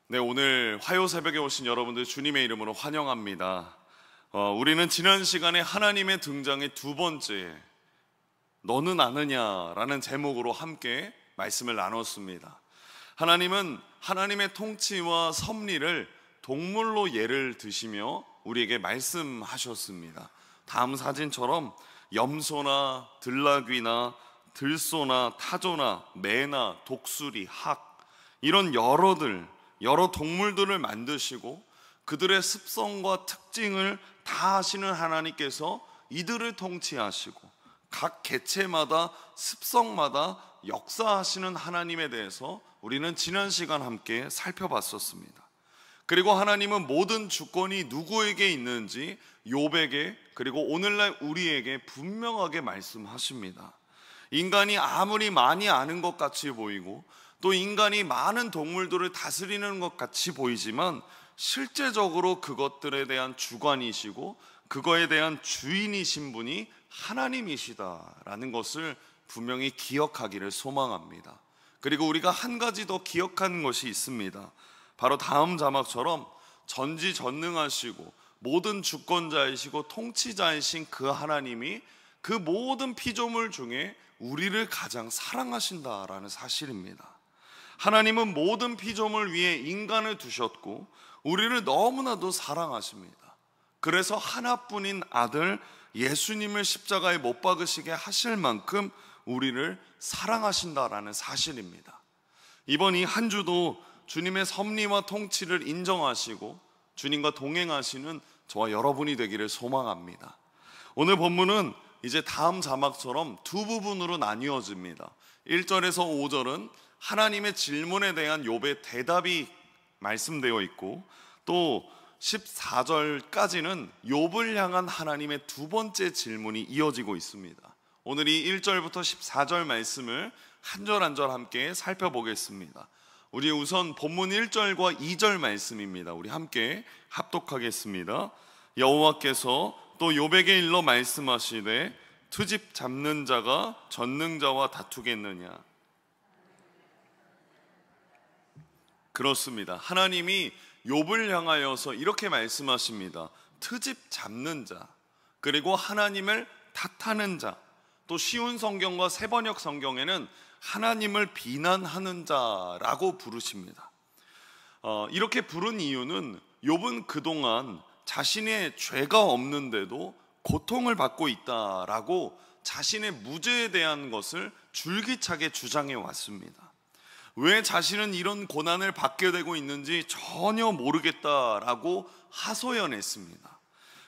네, 오늘 화요 새벽에 오신 여러분들 주님의 이름으로 환영합니다. 우리는 지난 시간에 하나님의 등장의 두 번째, 너는 아느냐라는 제목으로 함께 말씀을 나눴습니다. 하나님은 하나님의 통치와 섭리를 동물로 예를 드시며 우리에게 말씀하셨습니다. 다음 사진처럼 염소나 들나귀나 들소나 타조나 매나 독수리, 학, 이런 여러 동물들을 만드시고 그들의 습성과 특징을 다 아시는 하나님께서 이들을 통치하시고 각 개체마다 습성마다 역사하시는 하나님에 대해서 우리는 지난 시간 함께 살펴봤었습니다. 그리고 하나님은 모든 주권이 누구에게 있는지 욥에게 그리고 오늘날 우리에게 분명하게 말씀하십니다. 인간이 아무리 많이 아는 것 같이 보이고 또 인간이 많은 동물들을 다스리는 것 같이 보이지만 실제적으로 그것들에 대한 주관이시고 그거에 대한 주인이신 분이 하나님이시다라는 것을 분명히 기억하기를 소망합니다. 그리고 우리가 한 가지 더 기억하는 것이 있습니다. 바로 다음 자막처럼 전지전능하시고 모든 주권자이시고 통치자이신 그 하나님이 그 모든 피조물 중에 우리를 가장 사랑하신다라는 사실입니다. 하나님은 모든 피조물 위에 인간을 두셨고 우리를 너무나도 사랑하십니다. 그래서 하나뿐인 아들 예수님을 십자가에 못 박으시게 하실 만큼 우리를 사랑하신다라는 사실입니다. 이번 이 한 주도 주님의 섭리와 통치를 인정하시고 주님과 동행하시는 저와 여러분이 되기를 소망합니다. 오늘 본문은 이제 다음 자막처럼 두 부분으로 나뉘어집니다. 1절에서 5절은 하나님의 질문에 대한 욥의 대답이 말씀되어 있고 또 14절까지는 욥을 향한 하나님의 두 번째 질문이 이어지고 있습니다. 오늘 이 1절부터 14절 말씀을 한 절 한 절 함께 살펴보겠습니다. 우리 우선 본문 1절과 2절 말씀입니다. 우리 함께 합독하겠습니다. 여호와께서 또 욥에게 일러 말씀하시되 트집 잡는 자가 전능자와 다투겠느냐. 그렇습니다. 하나님이 욥을 향하여서 이렇게 말씀하십니다. 트집 잡는 자, 그리고 하나님을 탓하는 자, 또 쉬운 성경과 새번역 성경에는 하나님을 비난하는 자라고 부르십니다. 이렇게 부른 이유는 욥은 그동안 자신의 죄가 없는데도 고통을 받고 있다라고 자신의 무죄에 대한 것을 줄기차게 주장해 왔습니다. 왜 자신은 이런 고난을 받게 되고 있는지 전혀 모르겠다라고 하소연했습니다.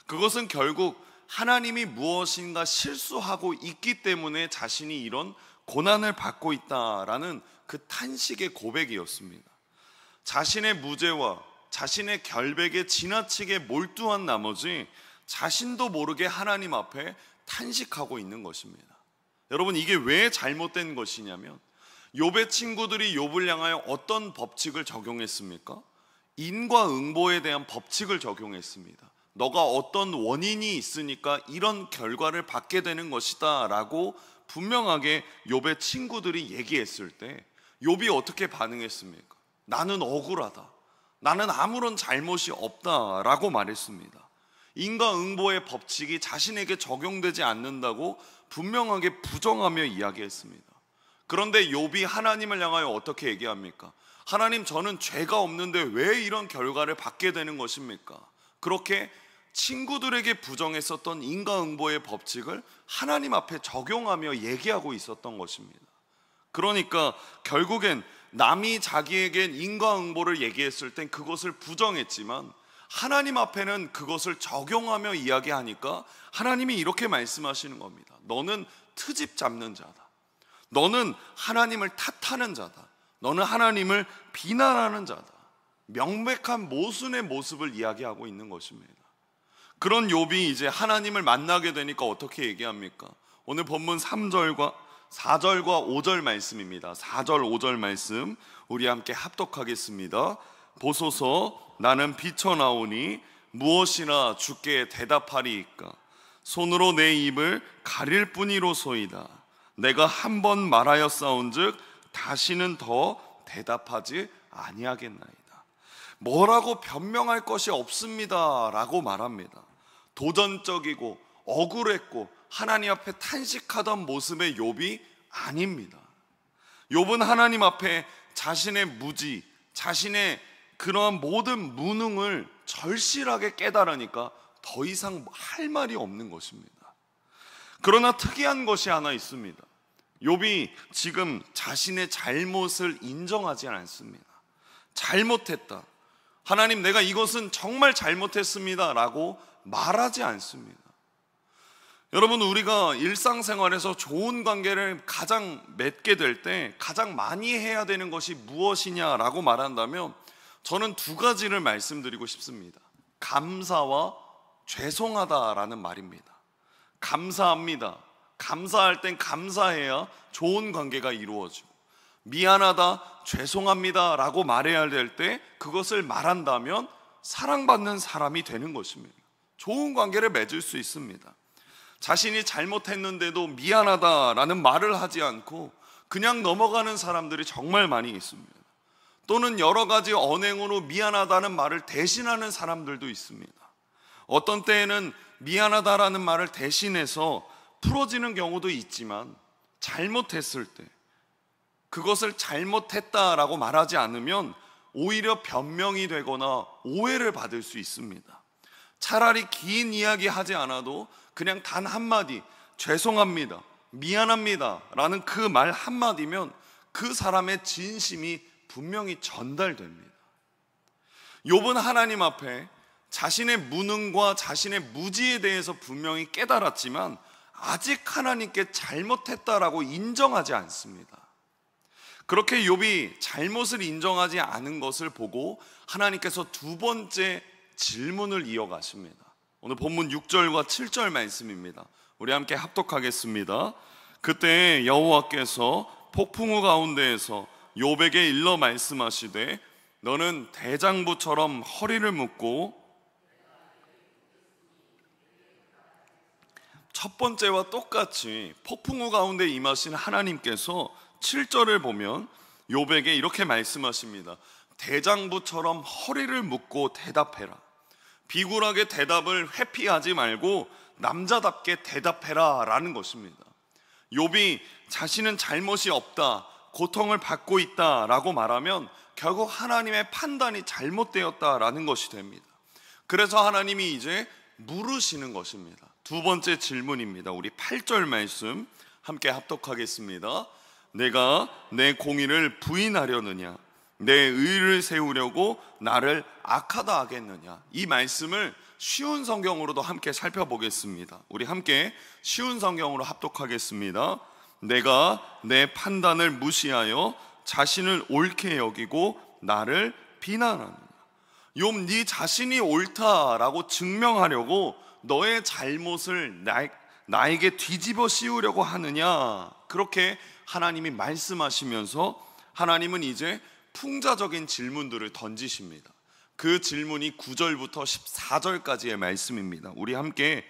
그것은 결국 하나님이 무엇인가 실수하고 있기 때문에 자신이 이런 고난을 받고 있다라는 그 탄식의 고백이었습니다. 자신의 무죄와 자신의 결백에 지나치게 몰두한 나머지 자신도 모르게 하나님 앞에 탄식하고 있는 것입니다. 여러분, 이게 왜 잘못된 것이냐면 욥의 친구들이 욥을 향하여 어떤 법칙을 적용했습니까? 인과응보에 대한 법칙을 적용했습니다. 너가 어떤 원인이 있으니까 이런 결과를 받게 되는 것이다 라고 분명하게 욥의 친구들이 얘기했을 때 욥이 어떻게 반응했습니까? 나는 억울하다, 나는 아무런 잘못이 없다 라고 말했습니다. 인과응보의 법칙이 자신에게 적용되지 않는다고 분명하게 부정하며 이야기했습니다. 그런데 욥이 하나님을 향하여 어떻게 얘기합니까? 하나님, 저는 죄가 없는데 왜 이런 결과를 받게 되는 것입니까? 그렇게 친구들에게 부정했었던 인과응보의 법칙을 하나님 앞에 적용하며 얘기하고 있었던 것입니다. 그러니까 결국엔 남이 자기에겐 인과응보를 얘기했을 땐 그것을 부정했지만 하나님 앞에는 그것을 적용하며 이야기하니까 하나님이 이렇게 말씀하시는 겁니다. 너는 트집 잡는 자다. 너는 하나님을 탓하는 자다. 너는 하나님을 비난하는 자다. 명백한 모순의 모습을 이야기하고 있는 것입니다. 그런 욥이 이제 하나님을 만나게 되니까 어떻게 얘기합니까? 오늘 본문 3절과 4절과 5절 말씀입니다. 4절 5절 말씀 우리 함께 합독하겠습니다. 보소서, 나는 비쳐나오니 무엇이나 주께 대답하리이까? 손으로 내 입을 가릴 뿐이로소이다. 내가 한 번 말하였사온즉 다시는 더 대답하지 아니하겠나이다. 뭐라고 변명할 것이 없습니다 라고 말합니다. 도전적이고 억울했고 하나님 앞에 탄식하던 모습의 욥이 아닙니다. 욥은 하나님 앞에 자신의 무지, 자신의 그러한 모든 무능을 절실하게 깨달으니까 더 이상 할 말이 없는 것입니다. 그러나 특이한 것이 하나 있습니다. 욥이 지금 자신의 잘못을 인정하지 않습니다. 잘못했다, 하나님 내가 이것은 정말 잘못했습니다 라고 말하지 않습니다. 여러분, 우리가 일상생활에서 좋은 관계를 가장 맺게 될 때 가장 많이 해야 되는 것이 무엇이냐라고 말한다면 저는 두 가지를 말씀드리고 싶습니다. 감사와 죄송하다라는 말입니다. 감사합니다. 감사할 땐 감사해야 좋은 관계가 이루어지고, 미안하다, 죄송합니다 라고 말해야 될 때 그것을 말한다면 사랑받는 사람이 되는 것입니다. 좋은 관계를 맺을 수 있습니다. 자신이 잘못했는데도 미안하다라는 말을 하지 않고 그냥 넘어가는 사람들이 정말 많이 있습니다. 또는 여러 가지 언행으로 미안하다는 말을 대신하는 사람들도 있습니다. 어떤 때에는 미안하다라는 말을 대신해서 풀어지는 경우도 있지만, 잘못했을 때 그것을 잘못했다라고 말하지 않으면 오히려 변명이 되거나 오해를 받을 수 있습니다. 차라리 긴 이야기 하지 않아도 그냥 단 한마디, 죄송합니다, 미안합니다 라는 그 말 한마디면 그 사람의 진심이 분명히 전달됩니다. 욥은 하나님 앞에 자신의 무능과 자신의 무지에 대해서 분명히 깨달았지만 아직 하나님께 잘못했다라고 인정하지 않습니다. 그렇게 욥이 잘못을 인정하지 않은 것을 보고 하나님께서 두 번째 질문을 이어가십니다. 오늘 본문 6절과 7절 말씀입니다. 우리 함께 합독하겠습니다. 그때 여호와께서 폭풍우 가운데에서 욥에게 일러 말씀하시되 너는 대장부처럼 허리를 묶고, 첫 번째와 똑같이 폭풍우 가운데 임하신 하나님께서 7절을 보면 욥에게 이렇게 말씀하십니다. 대장부처럼 허리를 묶고 대답해라. 비굴하게 대답을 회피하지 말고 남자답게 대답해라 라는 것입니다. 욥이 자신은 잘못이 없다, 고통을 받고 있다 라고 말하면 결국 하나님의 판단이 잘못되었다라는 것이 됩니다. 그래서 하나님이 이제 물으시는 것입니다. 두 번째 질문입니다. 우리 8절 말씀 함께 합독하겠습니다. 내가 내 공의를 부인하려느냐, 내 의를 세우려고 나를 악하다 하겠느냐. 이 말씀을 쉬운 성경으로도 함께 살펴보겠습니다. 우리 함께 쉬운 성경으로 합독하겠습니다. 내가 내 판단을 무시하여 자신을 옳게 여기고 나를 비난하느냐. 욥, 네 자신이 옳다라고 증명하려고 너의 잘못을 나에게 뒤집어 씌우려고 하느냐. 그렇게 하나님이 말씀하시면서 하나님은 이제 풍자적인 질문들을 던지십니다. 그 질문이 9절부터 14절까지의 말씀입니다. 우리 함께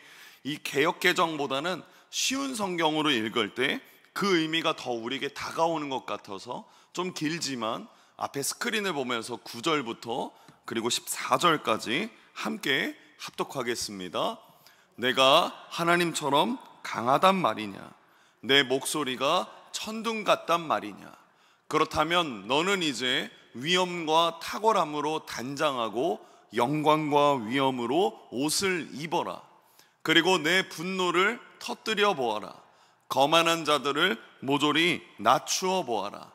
이 개역개정보다는 쉬운 성경으로 읽을 때 그 의미가 더 우리에게 다가오는 것 같아서 좀 길지만 앞에 스크린을 보면서 9절부터 그리고 14절까지 함께 합독하겠습니다. 내가 하나님처럼 강하단 말이냐, 내 목소리가 천둥 같단 말이냐. 그렇다면 너는 이제 위엄과 탁월함으로 단장하고 영광과 위엄으로 옷을 입어라. 그리고 내 분노를 터뜨려 보아라. 거만한 자들을 모조리 낮추어 보아라.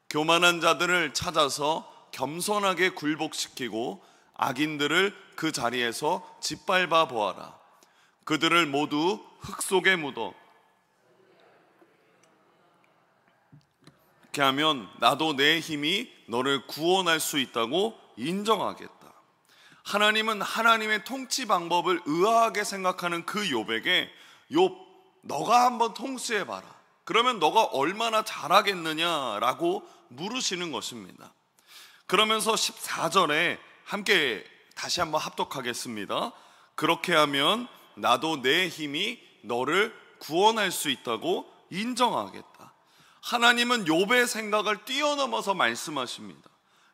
교만한 자들을 찾아서 겸손하게 굴복시키고 악인들을 그 자리에서 짓밟아 보아라. 그들을 모두 흙 속에 묻어. 이렇게 하면 나도 내 힘이 너를 구원할 수 있다고 인정하겠다. 하나님은 하나님의 통치 방법을 의아하게 생각하는 그 욥에게 욥, 너가 한번 통치해봐라. 그러면 너가 얼마나 잘하겠느냐라고 물으시는 것입니다. 그러면서 14절에 함께 다시 한번 합독하겠습니다. 그렇게 하면 나도 내 힘이 너를 구원할 수 있다고 인정하겠다. 하나님은 욥의 생각을 뛰어넘어서 말씀하십니다.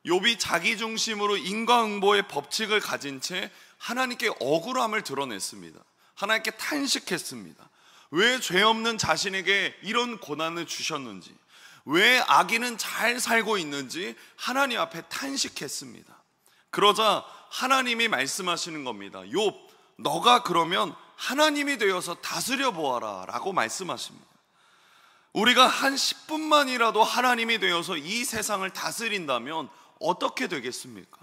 욥이 자기 중심으로 인과응보의 법칙을 가진 채 하나님께 억울함을 드러냈습니다. 하나님께 탄식했습니다. 왜 죄 없는 자신에게 이런 고난을 주셨는지, 왜 악인은 잘 살고 있는지 하나님 앞에 탄식했습니다. 그러자 하나님이 말씀하시는 겁니다. 욥, 너가 그러면 하나님이 되어서 다스려 보아라 라고 말씀하십니다. 우리가 한 10분만이라도 하나님이 되어서 이 세상을 다스린다면 어떻게 되겠습니까?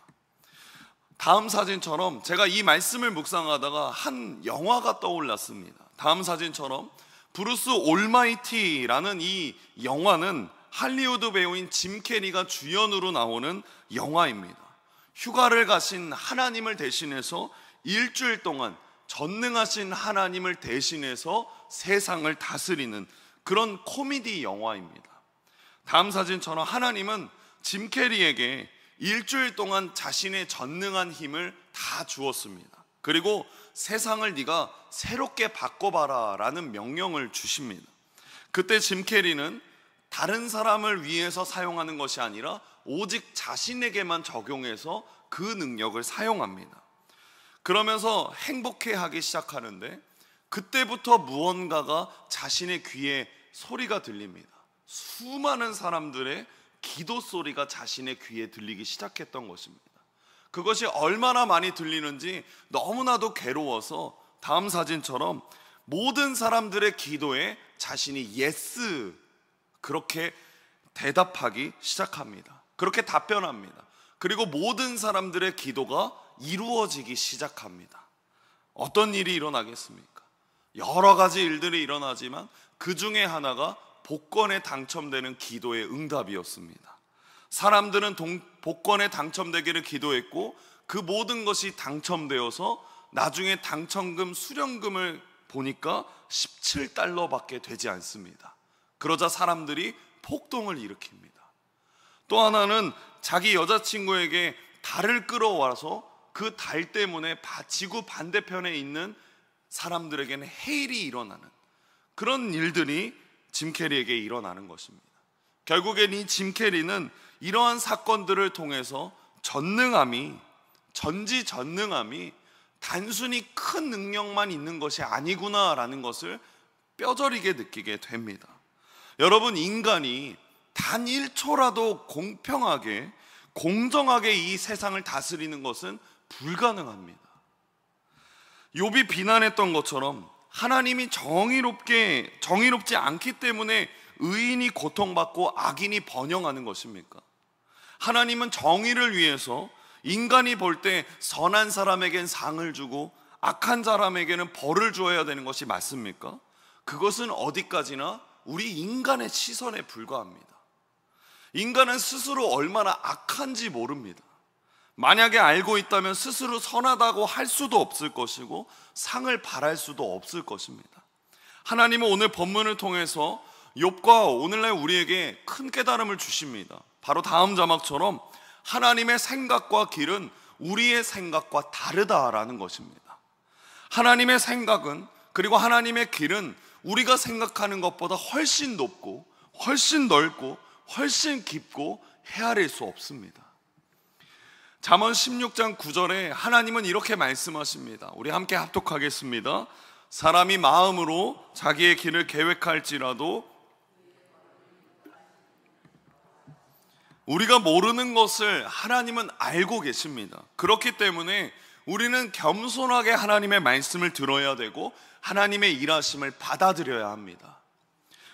다음 사진처럼 제가 이 말씀을 묵상하다가 한 영화가 떠올랐습니다. 다음 사진처럼 브루스 올마이티라는 이 영화는 할리우드 배우인 짐 캐리가 주연으로 나오는 영화입니다. 휴가를 가신 하나님을 대신해서 일주일 동안 전능하신 하나님을 대신해서 세상을 다스리는 그런 코미디 영화입니다. 다음 사진처럼 하나님은 짐 캐리에게 일주일 동안 자신의 전능한 힘을 다 주었습니다. 그리고 세상을 네가 새롭게 바꿔봐라 라는 명령을 주십니다. 그때 짐 캐리는 다른 사람을 위해서 사용하는 것이 아니라 오직 자신에게만 적용해서 그 능력을 사용합니다. 그러면서 행복해하기 시작하는데 그때부터 무언가가 자신의 귀에 소리가 들립니다. 수많은 사람들의 기도 소리가 자신의 귀에 들리기 시작했던 것입니다. 그것이 얼마나 많이 들리는지 너무나도 괴로워서 다음 사진처럼 모든 사람들의 기도에 자신이 예스 그렇게 대답하기 시작합니다. 그렇게 답변합니다. 그리고 모든 사람들의 기도가 이루어지기 시작합니다. 어떤 일이 일어나겠습니까? 여러 가지 일들이 일어나지만 그 중에 하나가 복권에 당첨되는 기도의 응답이었습니다. 사람들은 복권에 당첨되기를 기도했고 그 모든 것이 당첨되어서 나중에 당첨금 수령금을 보니까 17달러밖에 되지 않습니다. 그러자 사람들이 폭동을 일으킵니다. 또 하나는 자기 여자친구에게 달을 끌어와서 그 달 때문에 지구 반대편에 있는 사람들에게는 해일이 일어나는 그런 일들이 짐 캐리에게 일어나는 것입니다. 결국엔 이 짐 캐리는 이러한 사건들을 통해서 전지전능함이 단순히 큰 능력만 있는 것이 아니구나라는 것을 뼈저리게 느끼게 됩니다. 여러분, 인간이 단 1초라도 공평하게 공정하게 이 세상을 다스리는 것은 불가능합니다. 욥이 비난했던 것처럼 하나님이 정의롭지 않기 때문에 의인이 고통받고 악인이 번영하는 것입니까? 하나님은 정의를 위해서 인간이 볼 때 선한 사람에겐 상을 주고 악한 사람에게는 벌을 주어야 되는 것이 맞습니까? 그것은 어디까지나 우리 인간의 시선에 불과합니다. 인간은 스스로 얼마나 악한지 모릅니다. 만약에 알고 있다면 스스로 선하다고 할 수도 없을 것이고 상을 바랄 수도 없을 것입니다. 하나님은 오늘 본문을 통해서 욥과 오늘날 우리에게 큰 깨달음을 주십니다. 바로 다음 자막처럼 하나님의 생각과 길은 우리의 생각과 다르다라는 것입니다. 하나님의 생각은 그리고 하나님의 길은 우리가 생각하는 것보다 훨씬 높고 훨씬 넓고 훨씬 깊고 헤아릴 수 없습니다. 잠언 16장 9절에 하나님은 이렇게 말씀하십니다. 우리 함께 합독하겠습니다. 사람이 마음으로 자기의 길을 계획할지라도 우리가 모르는 것을 하나님은 알고 계십니다. 그렇기 때문에 우리는 겸손하게 하나님의 말씀을 들어야 되고 하나님의 일하심을 받아들여야 합니다.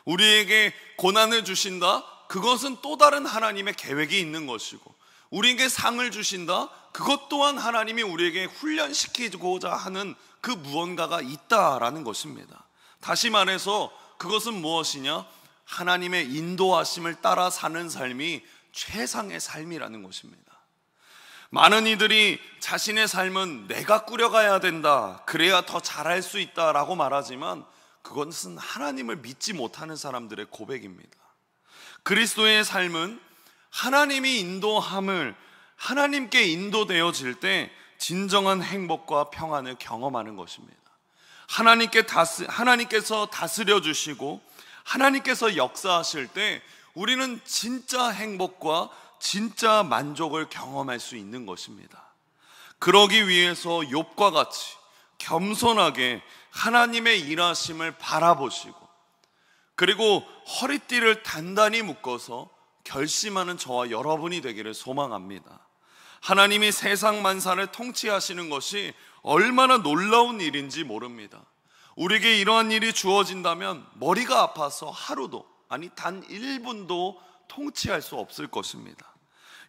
우리에게 고난을 주신다? 그것은 또 다른 하나님의 계획이 있는 것이고, 우리에게 상을 주신다? 그것 또한 하나님이 우리에게 훈련시키고자 하는 그 무언가가 있다라는 것입니다. 다시 말해서 그것은 무엇이냐? 하나님의 인도하심을 따라 사는 삶이 최상의 삶이라는 것입니다. 많은 이들이 자신의 삶은 내가 꾸려가야 된다, 그래야 더 잘할 수 있다라고 말하지만 그것은 하나님을 믿지 못하는 사람들의 고백입니다. 그리스도의 삶은 하나님이 인도함을, 하나님께 인도되어질 때 진정한 행복과 평안을 경험하는 것입니다. 하나님께서 다스려 주시고 하나님께서 역사하실 때 우리는 진짜 행복과 진짜 만족을 경험할 수 있는 것입니다. 그러기 위해서 욥과 같이 겸손하게 하나님의 일하심을 바라보시고, 그리고 허리띠를 단단히 묶어서 결심하는 저와 여러분이 되기를 소망합니다. 하나님이 세상 만사를 통치하시는 것이 얼마나 놀라운 일인지 모릅니다. 우리에게 이러한 일이 주어진다면 머리가 아파서 하루도, 아니 단 1분도 통치할 수 없을 것입니다.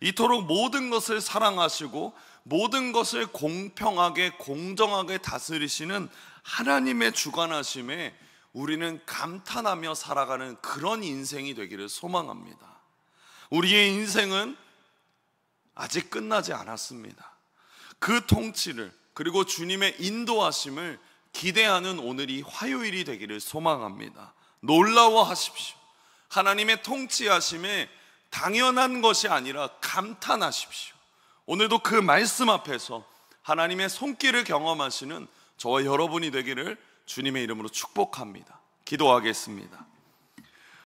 이토록 모든 것을 사랑하시고 모든 것을 공평하게 공정하게 다스리시는 하나님의 주관하심에 우리는 감탄하며 살아가는 그런 인생이 되기를 소망합니다. 우리의 인생은 아직 끝나지 않았습니다. 그 통치를, 그리고 주님의 인도하심을 기대하는 오늘이 화요일이 되기를 소망합니다. 놀라워하십시오. 하나님의 통치하심에 당연한 것이 아니라 감탄하십시오. 오늘도 그 말씀 앞에서 하나님의 손길을 경험하시는 저와 여러분이 되기를 주님의 이름으로 축복합니다. 기도하겠습니다.